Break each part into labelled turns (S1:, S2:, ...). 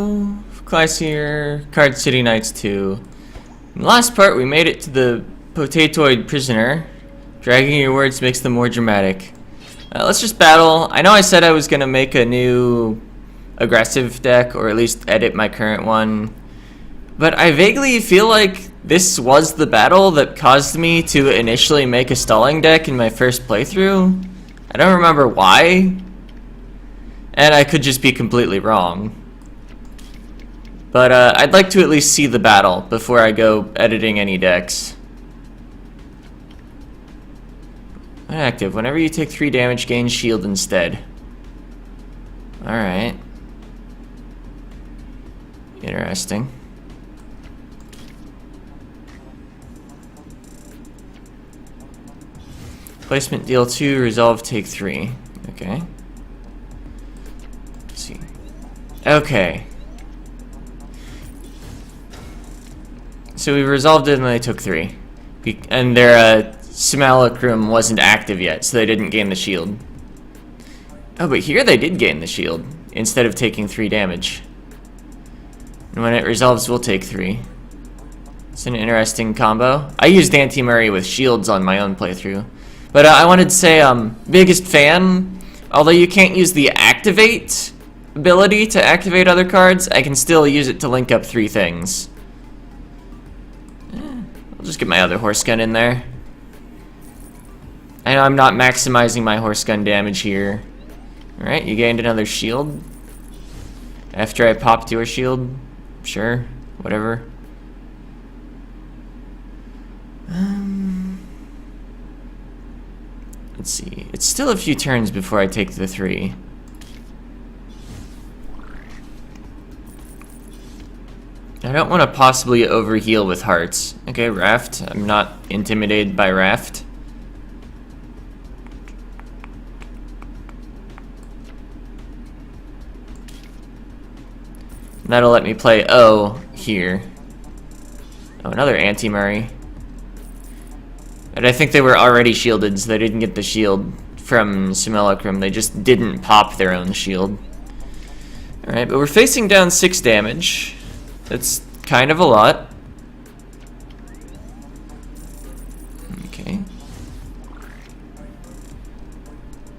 S1: go. Classier. Card City Knights 2. In the last part, we made it to the Potatoid Prisoner. Dragging your words makes them more dramatic. Let's just battle. I know I said I was going to make a new aggressive deck, or at least edit my current one. But I vaguely feel like this was the battle that caused me to initially make a stalling deck in my first playthrough. I don't remember why. And I could just be completely wrong. But I'd like to at least see the battle before I go editing any decks. Inactive. Whenever you take 3 damage, gain shield instead. Alright. Interesting. Placement deal 2, resolve take 3. Okay. Let's see. Okay. So we resolved it and they took 3. And their Simulacrum wasn't active yet, so they didn't gain the shield. Oh, but here they did gain the shield, instead of taking 3 damage. And when it resolves, we'll take 3. It's an interesting combo. I used Anti-Murray with shields on my own playthrough. But I wanted to say, biggest fan, although you can't use the activate ability to activate other cards, I can still use it to link up 3 things. I'll just get my other horse gun in there. I know I'm not maximizing my horse gun damage here. Alright, you gained another shield. After I popped your shield. Sure, whatever. Let's see. It's still a few turns before I take the 3. I don't want to possibly overheal with hearts. Okay, Raft. I'm not intimidated by Raft. That'll let me play O here. Oh, another Anti-Murray. But I think they were already shielded, so they didn't get the shield from Simulacrum. They just didn't pop their own shield. Alright, but we're facing down 6 damage. That's kind of a lot. Okay.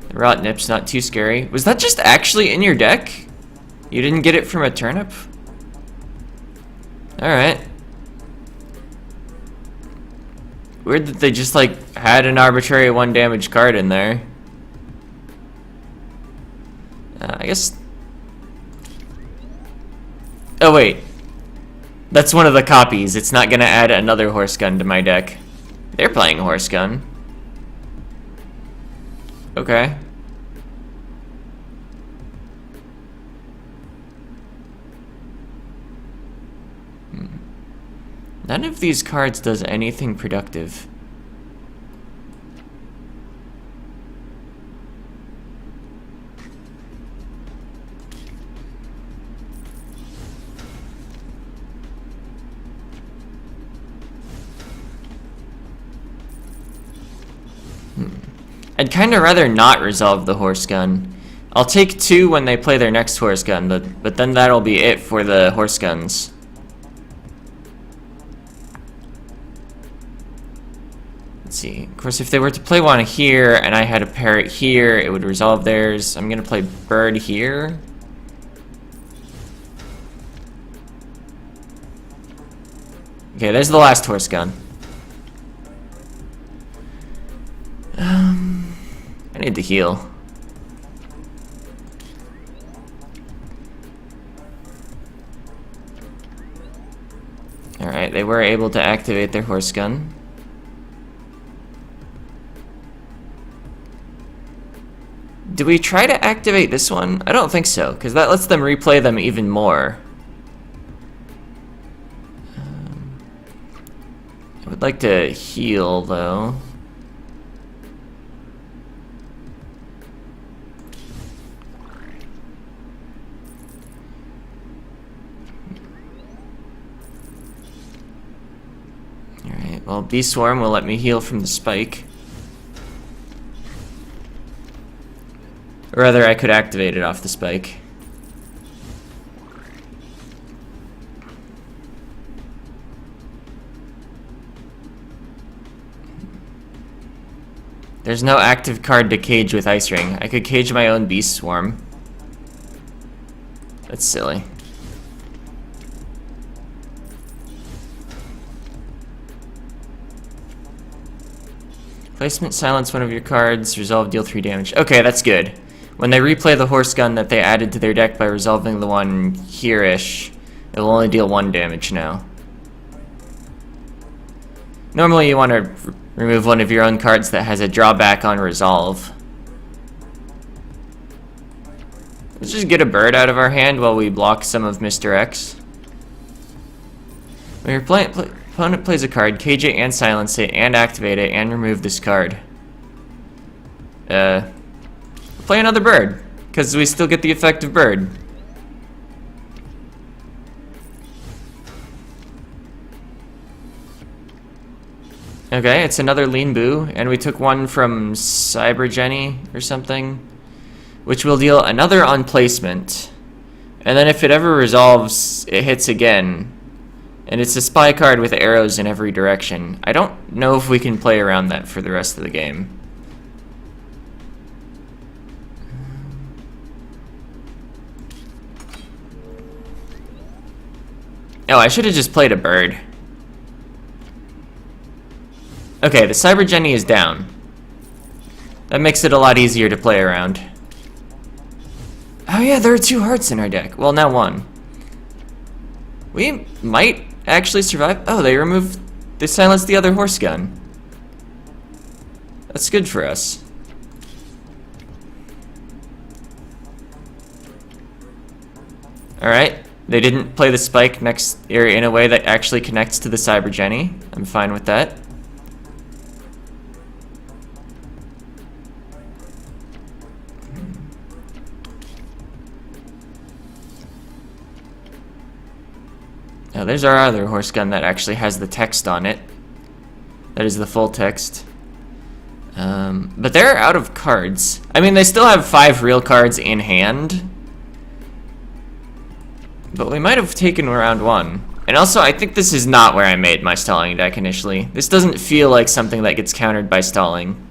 S1: The Rot Nip's not too scary. Was that just actually in your deck? You didn't get it from a turnip? Alright. Weird that they just, like, had an arbitrary 1 damage card in there. I guess... Oh, wait. That's one of the copies. It's not gonna add another horse gun to my deck. They're playing horse gun. Okay. None of these cards does anything productive. I'd kind of rather not resolve the horse gun. I'll take 2 when they play their next horse gun, but then that'll be it for the horse guns. Let's see. Of course, if they were to play one here and I had a parrot here, it would resolve theirs. I'm gonna play bird here. Okay, there's the last horse gun. I need to heal. Alright, they were able to activate their horse gun. Do we try to activate this one? I don't think so, because that lets them replay them even more. I would like to heal, though. Alright, well, Bee Swarm will let me heal from the spike. Or rather, I could activate it off the spike. There's no active card to cage with Ice Ring. I could cage my own Beast Swarm. That's silly. Placement, silence one of your cards, resolve, deal 3 damage. Okay, that's good. When they replay the Horse Gun that they added to their deck by resolving the one here-ish, it will only deal 1 damage now. Normally you want to remove one of your own cards that has a drawback on resolve. Let's just get a bird out of our hand while we block some of Mr. X. When your opponent plays a card, cage it and silence it and activate it and remove this card. Play another bird, because we still get the effect of bird. Okay, it's another Lean Boo, and we took one from Cyber Jenny or something, which will deal another on placement. And then if it ever resolves, it hits again. And it's a spy card with arrows in every direction. I don't know if we can play around that for the rest of the game. Oh, I should have just played a bird. Okay, the Cyber Jenny is down. That makes it a lot easier to play around. Oh yeah, there are 2 hearts in our deck. Well, now 1. We might actually survive. Oh, they silenced the other Horse Gun. That's good for us. Alright, they didn't play the spike next in a way that actually connects to the Cyber Jenny. I'm fine with that. Now there's our other Horse Gun that actually has the text on it. That is the full text. But they're out of cards. I mean, they still have 5 real cards in hand. But we might have taken round 1. And also, I think this is not where I made my stalling deck initially. This doesn't feel like something that gets countered by stalling.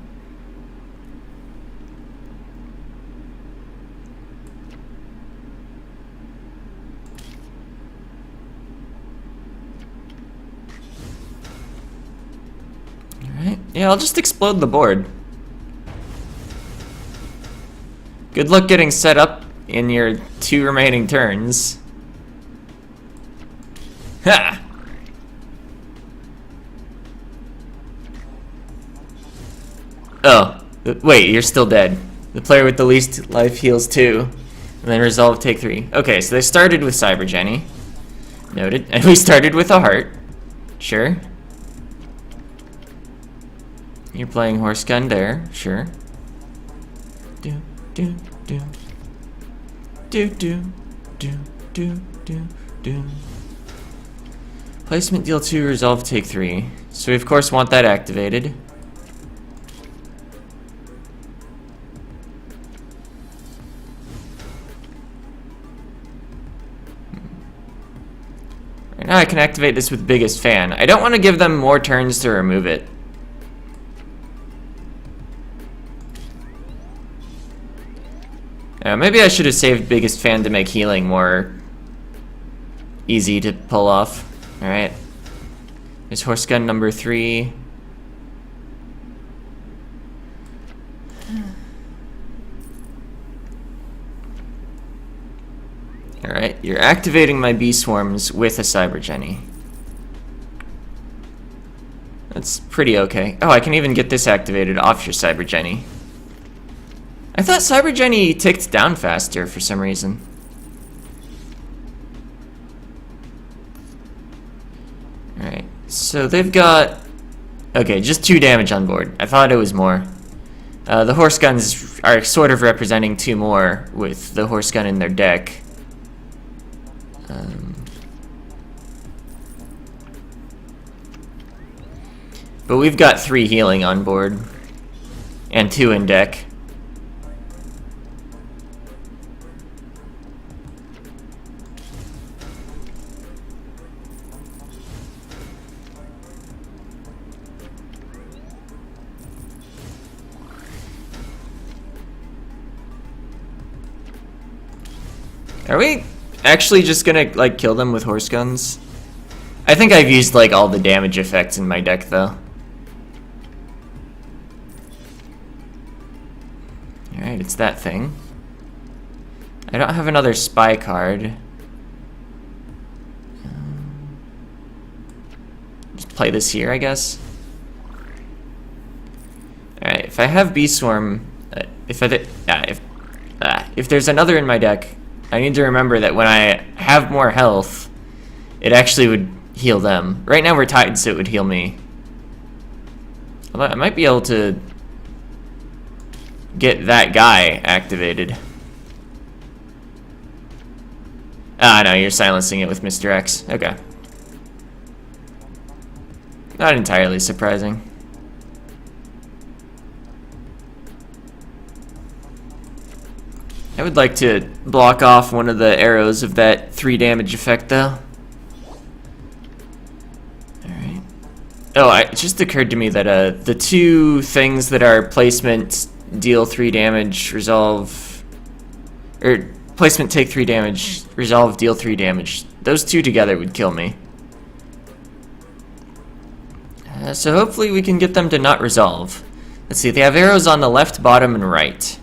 S1: Yeah, I'll just explode the board. Good luck getting set up in your 2 remaining turns. Ha! Oh, wait, you're still dead. The player with the least life heals 2. And then resolve, take 3. Okay, so they started with Cyber Jenny. Noted. And we started with a heart. Sure. You're playing Horse Gun there, sure. Do do do do do do do do do. Placement, deal 2, resolve, take 3. So we of course want that activated. Right now I can activate this with Biggest Fan. I don't want to give them more turns to remove it. Maybe I should have saved Biggest Fan to make healing more easy to pull off. Alright. There's Horse Gun number 3. Alright, you're activating my Bee Swarms with a Cyber Jenny. That's pretty okay. Oh, I can even get this activated off your Cyber Jenny. I thought Cyber Jenny ticked down faster for some reason. Alright, so they've got... Okay, just 2 damage on board. I thought it was more. The Horse Guns are sort of representing 2 more with the Horse Gun in their deck. But we've got 3 healing on board. And 2 in deck. Are we actually just gonna, like, kill them with horse guns? I think I've used, like, all the damage effects in my deck, though. Alright, it's that thing. I don't have another spy card. Just play this here, I guess. Alright, if I have Bee Swarm, if there's another in my deck, I need to remember that when I have more health, it actually would heal them. Right now we're tied, so it would heal me. Although I might be able to get that guy activated. Ah, no, you're silencing it with Mr. X. Okay. Not entirely surprising. I would like to block off one of the arrows of that 3 damage effect, though. Alright. Oh, it just occurred to me that the 2 things that are placement deal 3 damage, resolve... Or placement take 3 damage, resolve deal 3 damage. Those 2 together would kill me. So hopefully we can get them to not resolve. Let's see, they have arrows on the left, bottom, and right.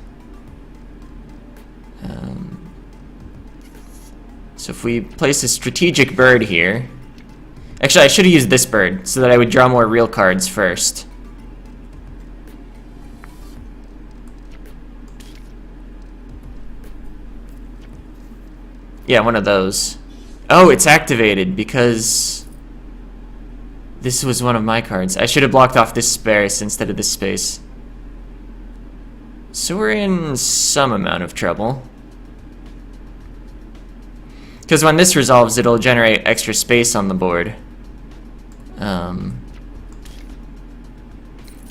S1: So if we place a strategic bird here... Actually, I should have used this bird, so that I would draw more real cards first. Yeah, one of those. Oh, it's activated because... This was one of my cards. I should have blocked off this space instead of this space. So we're in some amount of trouble. Because when this resolves, it'll generate extra space on the board.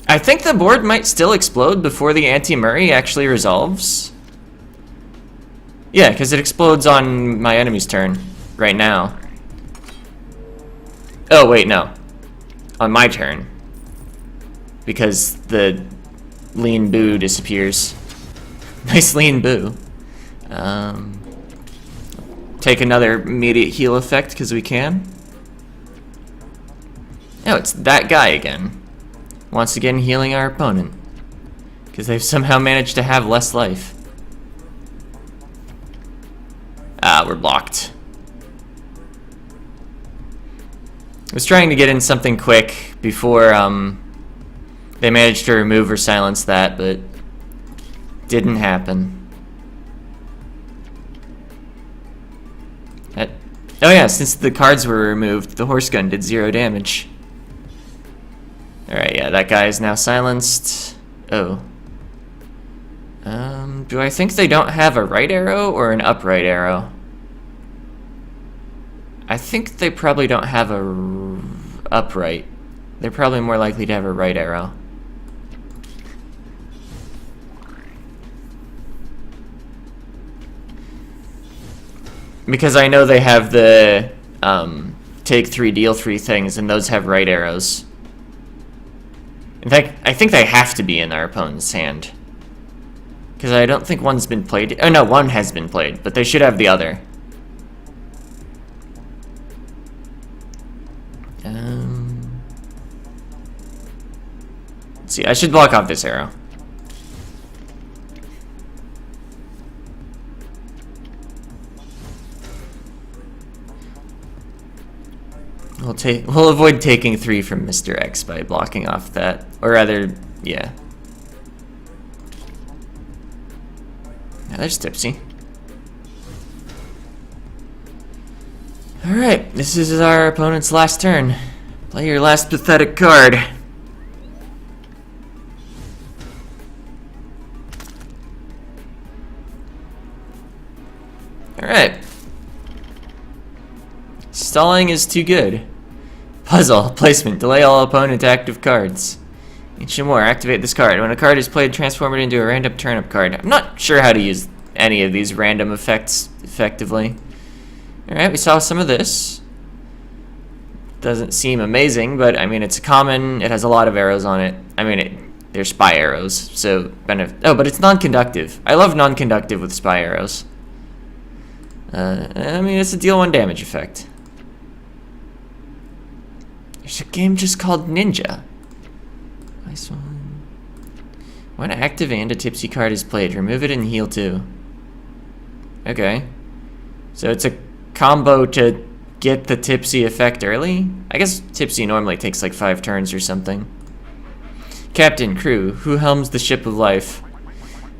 S1: I think the board might still explode before the anti-Murray actually resolves. Yeah, because it explodes on my enemy's turn right now. Oh, wait, no. On my turn. Because the lean boo disappears. Nice lean boo. Take another immediate heal effect because we can. Oh, it's that guy again. Once again healing our opponent. Because they've somehow managed to have less life. Ah, we're blocked. I was trying to get in something quick before they managed to remove or silence that, but didn't happen. Oh yeah, since the cards were removed, the horse gun did 0 damage. Alright, yeah, that guy is now silenced. Oh. Do I think they don't have a right arrow or an upright arrow? I think they probably don't have a upright. They're probably more likely to have a right arrow. Because I know they have the take 3, deal 3 things, and those have right arrows. In fact, I think they have to be in our opponent's hand. Because I don't think one's been played. Oh no, one has been played, but they should have the other. Let's see, I should block off this arrow. We'll avoid taking 3 from Mr. X by blocking off that. Or rather, yeah. Yeah, there's Tipsy. Alright, this is our opponent's last turn. Play your last pathetic card. Alright. Stalling is too good. Puzzle. Placement. Delay all opponent active cards. Ancient War. Activate this card. When a card is played, transform it into a random turnip card. I'm not sure how to use any of these random effects effectively. Alright, we saw some of this. Doesn't seem amazing, but I mean, it's common. It has a lot of arrows on it. I mean, they're spy arrows, so... Oh, but it's non-conductive. I love non-conductive with spy arrows. I mean, it's a deal 1 damage effect. There's a game just called Ninja. Nice one. When active and a tipsy card is played, remove it and heal 2. Okay. So it's a combo to get the tipsy effect early? I guess tipsy normally takes like 5 turns or something. Captain, crew, who helms the ship of life?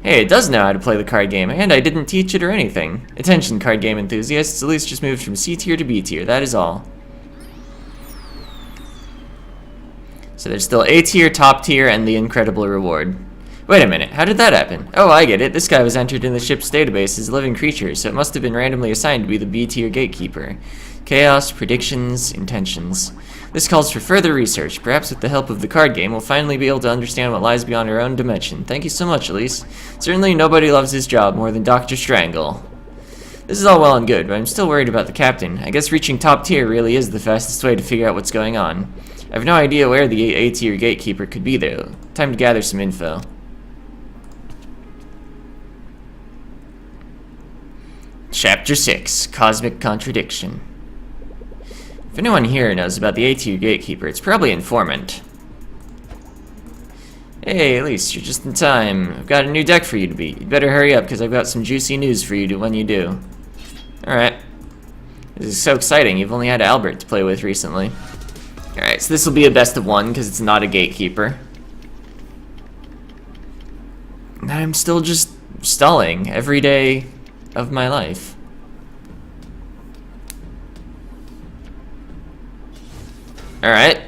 S1: Hey, it does know how to play the card game, and I didn't teach it or anything. Attention, card game enthusiasts, Elise just moved from C tier to B tier, that is all. So there's still A tier, top tier, and the incredible reward. Wait a minute, how did that happen? Oh, I get it. This guy was entered in the ship's database as a living creature, so it must have been randomly assigned to be the B tier gatekeeper. Chaos, predictions, intentions. This calls for further research. Perhaps with the help of the card game, we'll finally be able to understand what lies beyond our own dimension. Thank you so much, Elise. Certainly nobody loves his job more than Dr. Strangle. This is all well and good, but I'm still worried about the captain. I guess reaching top tier really is the fastest way to figure out what's going on. I have no idea where the A tier gatekeeper could be though. Time to gather some info. Chapter 6, Cosmic Contradiction. If anyone here knows about the A tier gatekeeper, it's probably Informant. Hey, at least you're just in time. I've got a new deck for you to beat. You'd better hurry up, because I've got some juicy news for you when you do. Alright. This is so exciting, you've only had Albert to play with recently. Alright, so this will be a best of 1, because it's not a gatekeeper. And I'm still just stalling every day of my life. Alright.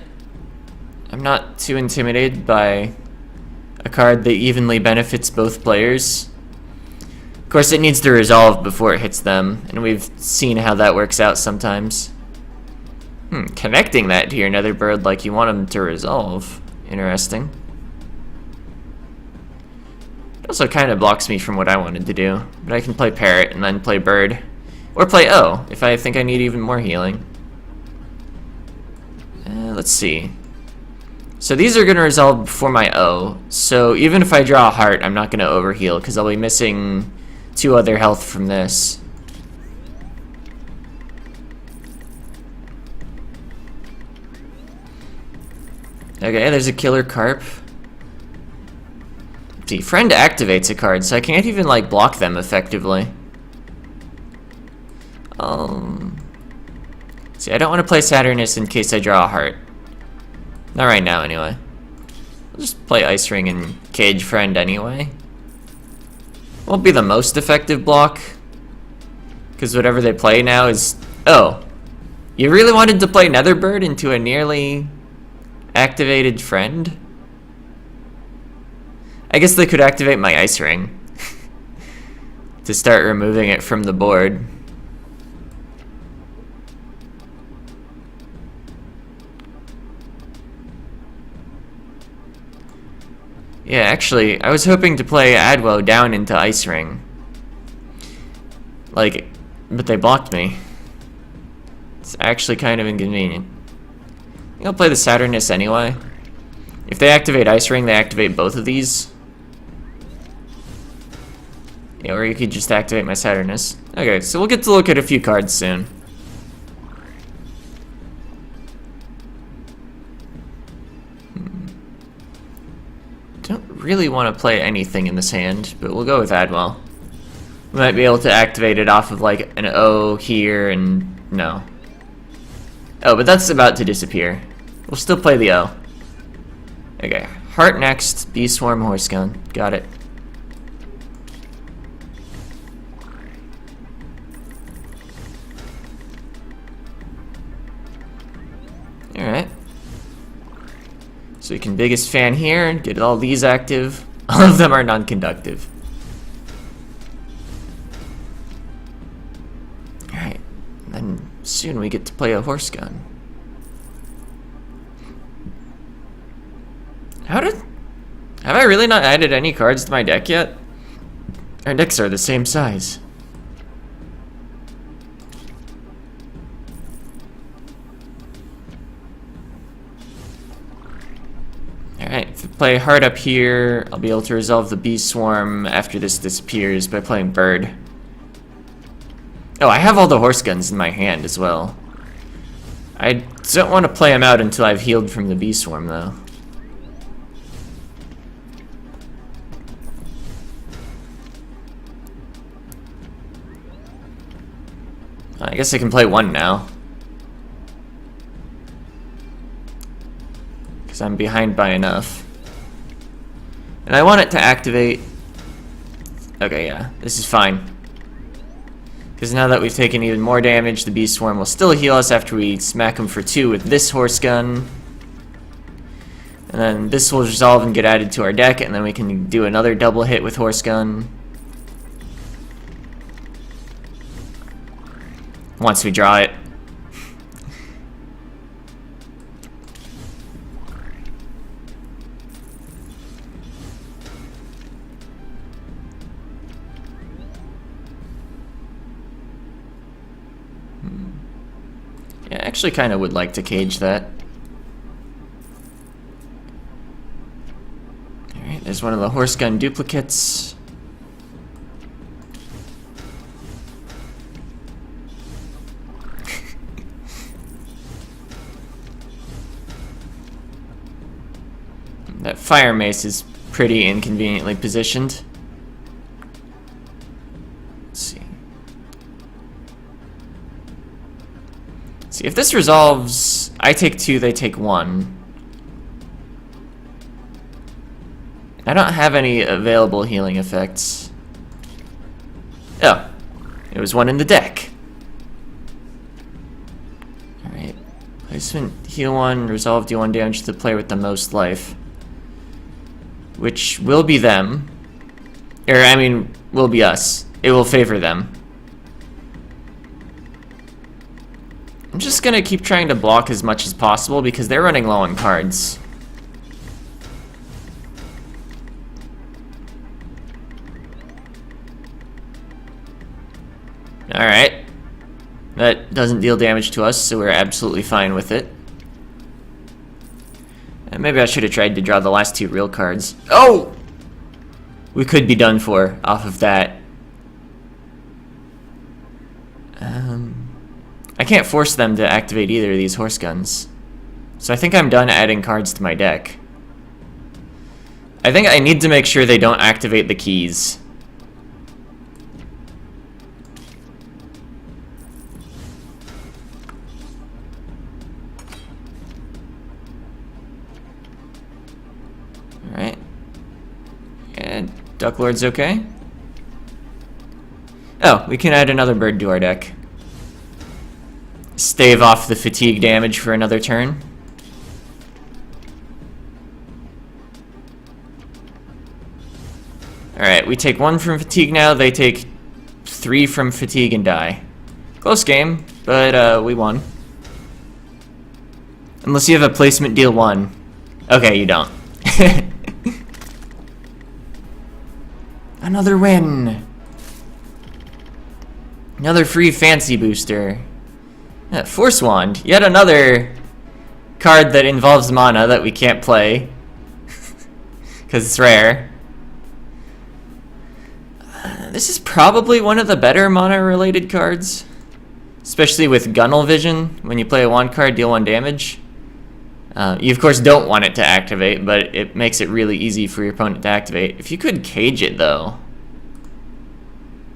S1: I'm not too intimidated by a card that evenly benefits both players. Of course, it needs to resolve before it hits them, and we've seen how that works out sometimes. Connecting that to your nether bird like you want them to resolve. Interesting. It also kind of blocks me from what I wanted to do, but I can play Parrot and then play Bird. Or play O, if I think I need even more healing. Let's see. So these are going to resolve before my O, so even if I draw a heart, I'm not going to overheal, because I'll be missing 2 other health from this. Okay, there's a killer carp. See, friend activates a card, so I can't even, like, block them effectively. See, I don't want to play Saturnus in case I draw a heart. Not right now, anyway. I'll just play Ice Ring and Cage Friend anyway. Won't be the most effective block, because whatever they play now is... Oh, you really wanted to play Netherbird into a nearly activated friend? I guess they could activate my Ice Ring to start removing it from the board. Yeah, actually, I was hoping to play Adwo down into Ice Ring. Like, but they blocked me. It's actually kind of inconvenient. I think I'll play the Saturnus anyway. If they activate Ice Ring, they activate both of these. Yeah, or you could just activate my Saturnus. Okay, so we'll get to look at a few cards soon. Don't really want to play anything in this hand, but we'll go with Adwell. We might be able to activate it off of like an O here and no. Oh, but that's about to disappear. We'll still play the O. Okay, Heart next, Bee Swarm, Horse Gun. Got it. Alright. So we can biggest fan here and get all these active. All of them are non-conductive. Alright. Then soon we get to play a horse gun. Have I really not added any cards to my deck yet? Our decks are the same size. Alright, if I play Heart up here, I'll be able to resolve the Bee Swarm after this disappears by playing Bird. Oh, I have all the horse guns in my hand as well. I don't want to play them out until I've healed from the bee swarm, though. I guess I can play one now. Because I'm behind by enough. And I want it to activate. Okay, yeah, this is fine. Because now that we've taken even more damage, the bee swarm will still heal us after we smack him for 2 with this horse gun. And then this will resolve and get added to our deck, and then we can do another double hit with horse gun. Once we draw it. Yeah, I actually kind of would like to cage that. Alright, there's one of the horse gun duplicates. That fire mace is pretty inconveniently positioned. Let's see. See, if this resolves, I take 2, they take 1. I don't have any available healing effects. Oh, there was one in the deck. Alright. Placement, heal 1, resolve, deal 1 damage to the player with the most life. Which will be them. Or, I mean, will be us. It will favor them. I'm just gonna keep trying to block as much as possible because they're running low on cards. Alright. That doesn't deal damage to us, so we're absolutely fine with it. And maybe I should have tried to draw the last 2 real cards. Oh! We could be done for off of that. I can't force them to activate either of these horse guns. So I think I'm done adding cards to my deck. I think I need to make sure they don't activate the keys. Alright. And Duck Lord's okay. Oh, we can add another bird to our deck. Stave off the fatigue damage for another turn. Alright, we take 1 from fatigue now, they take 3 from fatigue and die. Close game, but we won. Unless you have a placement deal 1. Okay, you don't. Another win! Another free fancy booster. Force Wand, yet another card that involves mana that we can't play. Because it's rare. This is probably one of the better mana-related cards. Especially with Gunnel Vision. When you play a wand card, deal 1 damage. You of course don't want it to activate, but it makes it really easy for your opponent to activate. If you could cage it though,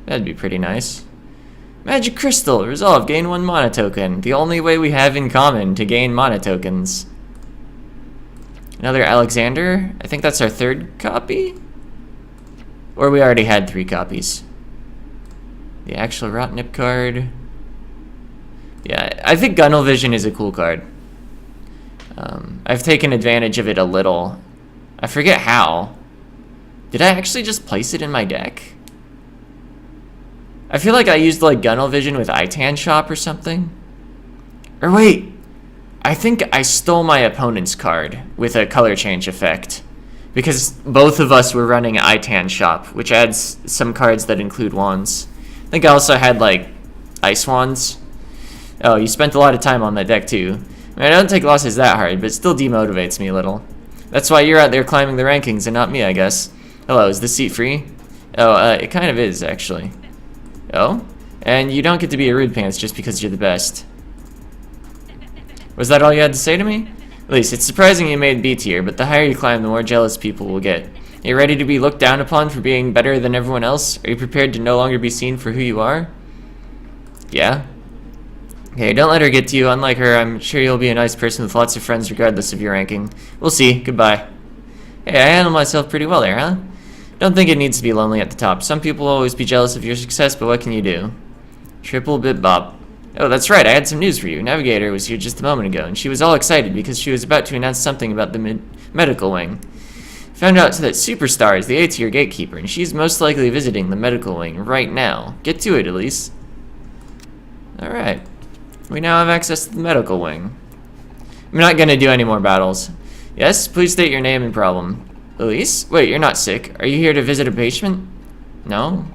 S1: that'd be pretty nice. Magic Crystal, resolve, gain 1 mana token. The only way we have in common to gain mana tokens. Another Alexander, I think that's our 3rd copy? Or we already had 3 copies. The actual Rotnip card. Yeah, I think Gunnel Vision is a cool card. I've taken advantage of it a little. I forget how. Did I actually just place it in my deck? I feel like I used like Gunnel Vision with Itan Shop or something. Or wait, I think I stole my opponent's card with a color change effect. Because both of us were running Itan Shop, which adds some cards that include wands. I think I also had like Ice Wands. Oh, you spent a lot of time on that deck too. I mean, I don't take losses that hard, but it still demotivates me a little. That's why you're out there climbing the rankings and not me, I guess. Hello, is this seat free? Oh, it kind of is, actually. Oh? And you don't get to be a rude pants just because you're the best. Was that all you had to say to me? At least, it's surprising you made B tier, but the higher you climb, the more jealous people will get. Are you ready to be looked down upon for being better than everyone else? Are you prepared to no longer be seen for who you are? Yeah? Okay, don't let her get to you. Unlike her, I'm sure you'll be a nice person with lots of friends regardless of your ranking. We'll see. Goodbye. Hey, I handled myself pretty well there, huh? Don't think it needs to be lonely at the top. Some people will always be jealous of your success, but what can you do? Triple bit bop. Oh, that's right, I had some news for you. Navigator was here just a moment ago, and she was all excited because she was about to announce something about the medical wing. Found out that Superstar is the A-tier gatekeeper, and she's most likely visiting the medical wing right now. Get to it, Elise. Alright. We now have access to the medical wing. I'm not gonna do any more battles. Yes, please state your name and problem. Elise? Wait, you're not sick. Are you here to visit a patient? No?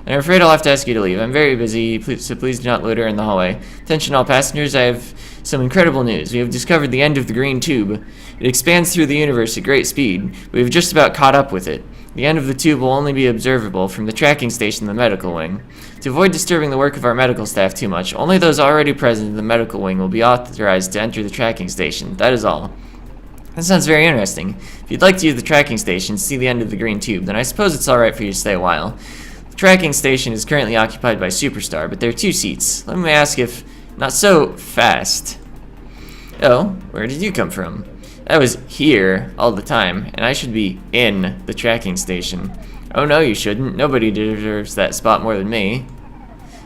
S1: Then I'm afraid I'll have to ask you to leave. I'm very busy, so please do not loiter in the hallway. Attention all passengers, I have some incredible news. We have discovered the end of the green tube. It expands through the universe at great speed. We have just about caught up with it. The end of the tube will only be observable from the tracking station in the medical wing. To avoid disturbing the work of our medical staff too much, only those already present in the medical wing will be authorized to enter the tracking station. That is all. That sounds very interesting. If you'd like to use the tracking station and see the end of the green tube, then I suppose it's alright for you to stay a while. The tracking station is currently occupied by Superstar, but there are 2 seats. Let me ask if... Not so fast. Oh, where did you come from? I was here all the time, and I should be in the tracking station. Oh no, you shouldn't. Nobody deserves that spot more than me.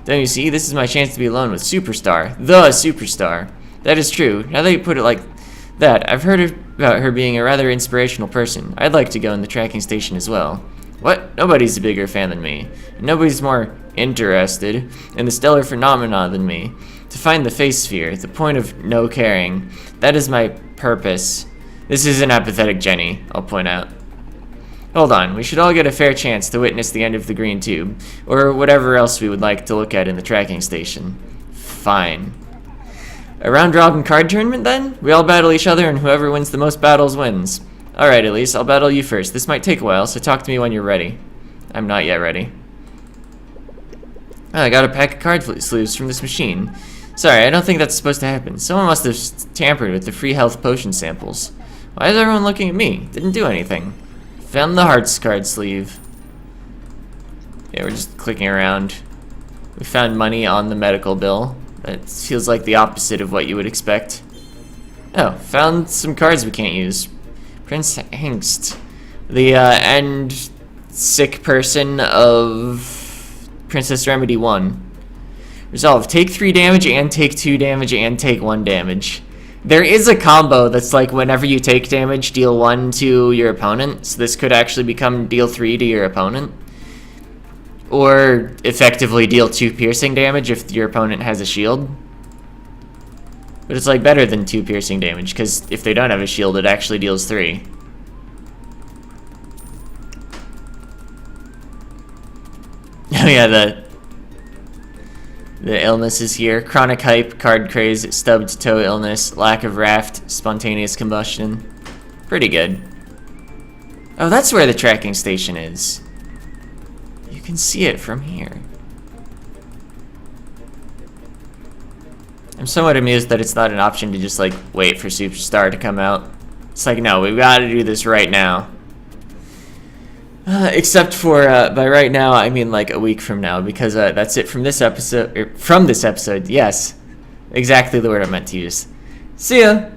S1: Don't you see? This is my chance to be alone with Superstar. The Superstar. That is true. Now that you put it like that, I've heard about her being a rather inspirational person. I'd like to go in the tracking station as well. What? Nobody's a bigger fan than me. And nobody's more interested in the stellar phenomena than me. To find the face sphere, the point of no caring. That is my purpose. This is an apathetic Jenny, I'll point out. Hold on, we should all get a fair chance to witness the end of the green tube, or whatever else we would like to look at in the tracking station. Fine. A round-robin card tournament, then? We all battle each other, and whoever wins the most battles wins. Alright, Elise, I'll battle you first. This might take a while, so talk to me when you're ready. I'm not yet ready. Oh, I got a pack of card sleeves from this machine. Sorry, I don't think that's supposed to happen. Someone must have tampered with the free health potion samples. Why is everyone looking at me? Didn't do anything. Found the hearts card sleeve. Yeah, we're just clicking around. We found money on the medical bill. That feels like the opposite of what you would expect. Oh, found some cards we can't use. Prince Hengst. The end sick person of Princess Remedy 1. Resolve, take 3 damage and take 2 damage and take 1 damage. There is a combo that's like whenever you take damage, deal 1 to your opponent. So this could actually become deal 3 to your opponent. Or effectively deal 2 piercing damage if your opponent has a shield. But it's like better than 2 piercing damage, because if they don't have a shield, it actually deals 3. Oh yeah, the illness is here. Chronic hype, card craze, stubbed toe illness, lack of raft, spontaneous combustion. Pretty good. Oh, that's where the tracking station is. You can see it from here. I'm somewhat amused that it's not an option to just like wait for Superstar to come out. It's like, no, we've got to do this right now. Except for, by right now, I mean like a week from now, because that's it from this episode. From this episode, yes. Exactly the word I meant to use. See ya!